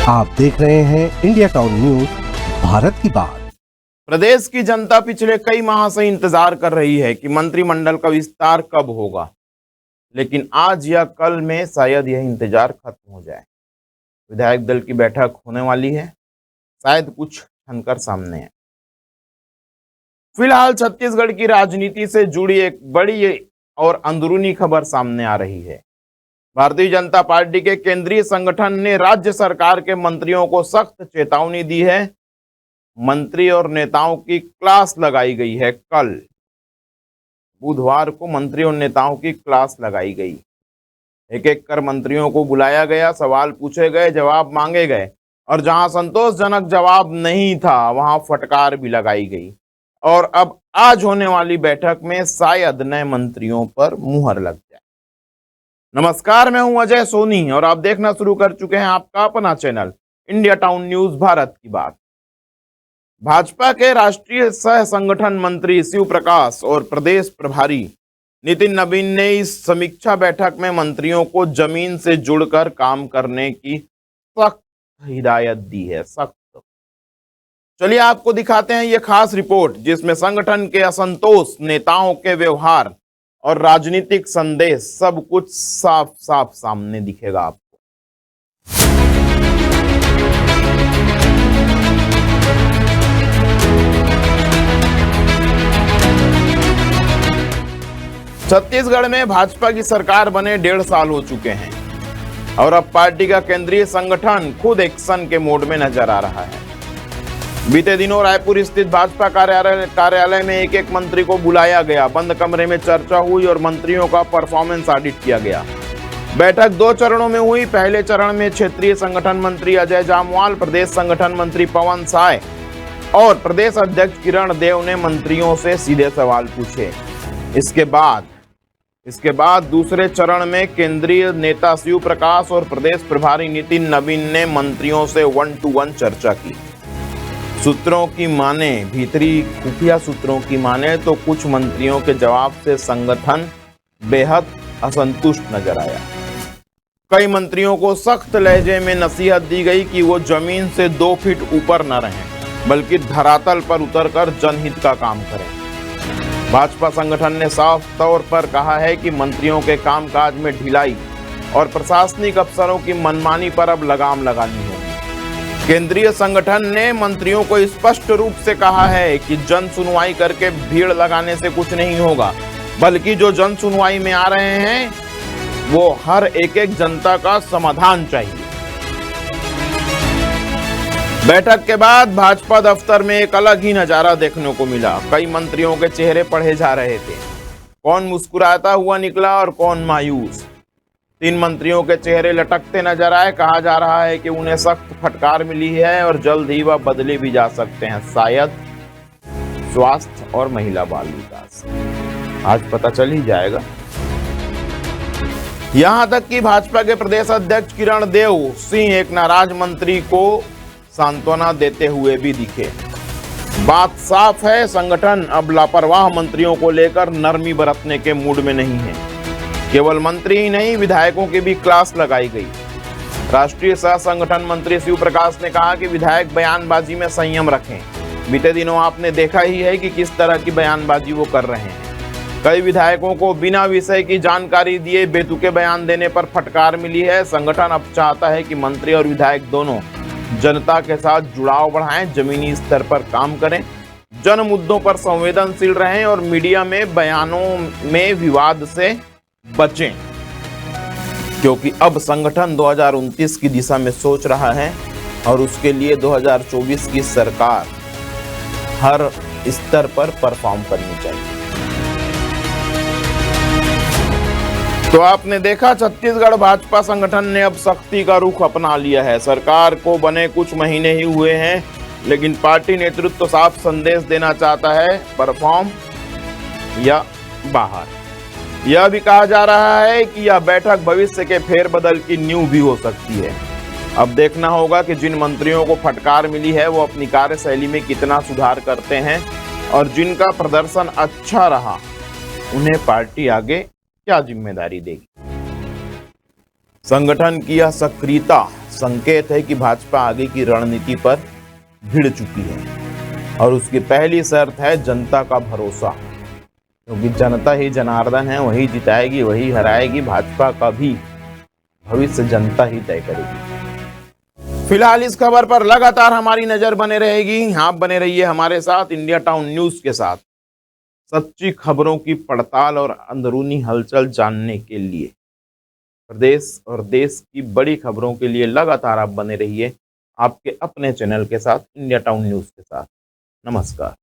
आप देख रहे हैं इंडिया टाउन न्यूज भारत की बात। प्रदेश की जनता पिछले कई माह से इंतजार कर रही है कि मंत्रिमंडल का विस्तार कब होगा, लेकिन आज या कल में शायद यह इंतजार खत्म हो जाए। विधायक दल की बैठक होने वाली है, शायद कुछ छनकर सामने है। फिलहाल छत्तीसगढ़ की राजनीति से जुड़ी एक बड़ी और अंदरूनी खबर सामने आ रही है। भारतीय जनता पार्टी के केंद्रीय संगठन ने राज्य सरकार के मंत्रियों को सख्त चेतावनी दी है। मंत्री और नेताओं की क्लास लगाई गई है। कल बुधवार को मंत्री और नेताओं की क्लास लगाई गई। एक एक कर मंत्रियों को बुलाया गया, सवाल पूछे गए, जवाब मांगे गए और जहां संतोषजनक जवाब नहीं था वहां फटकार भी लगाई गई। और अब आज होने वाली बैठक में शायद नए मंत्रियों पर मुहर लग जाए। नमस्कार, मैं हूं अजय सोनी और आप देखना शुरू कर चुके हैं आपका अपना channel India town news Bharat की बात। भाजपा के राष्ट्रीय सह संगठन मंत्री शिव प्रकाश और प्रदेश प्रभारी नितिन नवीन ने इस समीक्षा बैठक में मंत्रियों को जमीन से जुड़कर काम करने की सख्त हिदायत दी है। सख्त। चलिए आपको दिखाते हैं ये खास रिपोर्ट, जिसमें संगठन के असंतोष, नेताओं के व्यवहार और राजनीतिक संदेश सब कुछ साफ साफ सामने दिखेगा आपको। छत्तीसगढ़ में भाजपा की सरकार बने 1.5 साल हो चुके हैं और अब पार्टी का केंद्रीय संगठन खुद एक्शन के मोड में नजर आ रहा है। बीते दिनों रायपुर स्थित भाजपा कार्यालय में एक एक मंत्री को बुलाया गया, बंद कमरे में चर्चा हुई और मंत्रियों का परफॉर्मेंस ऑडिट किया गया। बैठक 2 चरणों में हुई। पहले चरण में क्षेत्रीय संगठन मंत्री अजय जामवाल, प्रदेश संगठन मंत्री पवन साय और प्रदेश अध्यक्ष किरण देव ने मंत्रियों से सीधे सवाल पूछे। इसके बाद दूसरे चरण में केंद्रीय नेता शिव प्रकाश और प्रदेश प्रभारी नितिन नवीन ने मंत्रियों से 1-to-1 चर्चा की। सूत्रों की माने, भीतरी खुफिया सूत्रों की माने तो कुछ मंत्रियों के जवाब से संगठन बेहद असंतुष्ट नजर आया। कई मंत्रियों को सख्त लहजे में नसीहत दी गई कि वो जमीन से 2 फीट ऊपर न रहें, बल्कि धरातल पर उतरकर जनहित का काम करें। भाजपा संगठन ने साफ तौर पर कहा है कि मंत्रियों के कामकाज में ढिलाई और प्रशासनिक अफसरों की मनमानी पर अब लगाम लगानी होगी। केंद्रीय संगठन ने मंत्रियों को स्पष्ट रूप से कहा है कि जन सुनवाई करके भीड़ लगाने से कुछ नहीं होगा, बल्कि जो जन सुनवाई में आ रहे हैं वो हर एक जनता का समाधान चाहिए। बैठक के बाद भाजपा दफ्तर में एक अलग ही नजारा देखने को मिला। कई मंत्रियों के चेहरे पढ़े जा रहे थे। कौन मुस्कुराता हुआ निकला और कौन मायूस। 3 मंत्रियों के चेहरे लटकते नजर आए। कहा जा रहा है कि उन्हें सख्त फटकार मिली है और जल्द ही वह बदले भी जा सकते हैं, शायद स्वास्थ्य और महिला बाल विकास। आज पता चल ही जाएगा। यहां तक कि भाजपा के प्रदेश अध्यक्ष किरण देव सिंह एक नाराज मंत्री को सांत्वना देते हुए भी दिखे। बात साफ है, संगठन अब लापरवाह मंत्रियों को लेकर नरमी बरतने के मूड में नहीं है। केवल मंत्री ही नहीं, विधायकों की भी क्लास लगाई गई। राष्ट्रीय सह संगठन मंत्री शिव प्रकाश ने कहा कि विधायक बयानबाजी में संयम रखें। बीते दिनों आपने देखा ही है कि किस तरह की बयानबाजी वो कर रहे हैं। कई विधायकों को बिना विषय की जानकारी दिए बेतुके बयान देने पर फटकार मिली है। संगठन अब चाहता है कि मंत्री और विधायक दोनों जनता के साथ जुड़ाव बढ़ाएं, जमीनी स्तर पर काम करें, जन मुद्दों पर संवेदनशील रहें और मीडिया में बयानों में विवाद से बचें, क्योंकि अब संगठन 2029 की दिशा में सोच रहा है और उसके लिए 2024 की सरकार हर स्तर पर परफॉर्म करनी चाहिए। तो आपने देखा, छत्तीसगढ़ भाजपा संगठन ने अब सख्ती का रुख अपना लिया है। सरकार को बने कुछ महीने ही हुए हैं, लेकिन पार्टी नेतृत्व साफ संदेश देना चाहता है, परफॉर्म या बाहर। यह भी कहा जा रहा है कि यह बैठक भविष्य के फेरबदल की नींव भी हो सकती है। अब देखना होगा कि जिन मंत्रियों को फटकार मिली है वो अपनी कार्यशैली में कितना सुधार करते हैं और जिनका प्रदर्शन अच्छा रहा उन्हें पार्टी आगे क्या जिम्मेदारी देगी। संगठन की यह सक्रियता संकेत है कि भाजपा आगे की रणनीति पर भिड़ चुकी है और उसकी पहली शर्त है जनता का भरोसा, क्योंकि जनता ही जनार्दन है, वही जिताएगी, वही हराएगी। भाजपा का भी भविष्य जनता ही तय करेगी। फिलहाल इस खबर पर लगातार हमारी नजर बने रहेगी। आप बने रहिए हमारे साथ इंडिया टाउन न्यूज के साथ, सच्ची खबरों की पड़ताल और अंदरूनी हलचल जानने के लिए। प्रदेश और देश की बड़ी खबरों के लिए लगातार आप बने रहिए आपके अपने चैनल के साथ, इंडिया टाउन न्यूज के साथ। नमस्कार।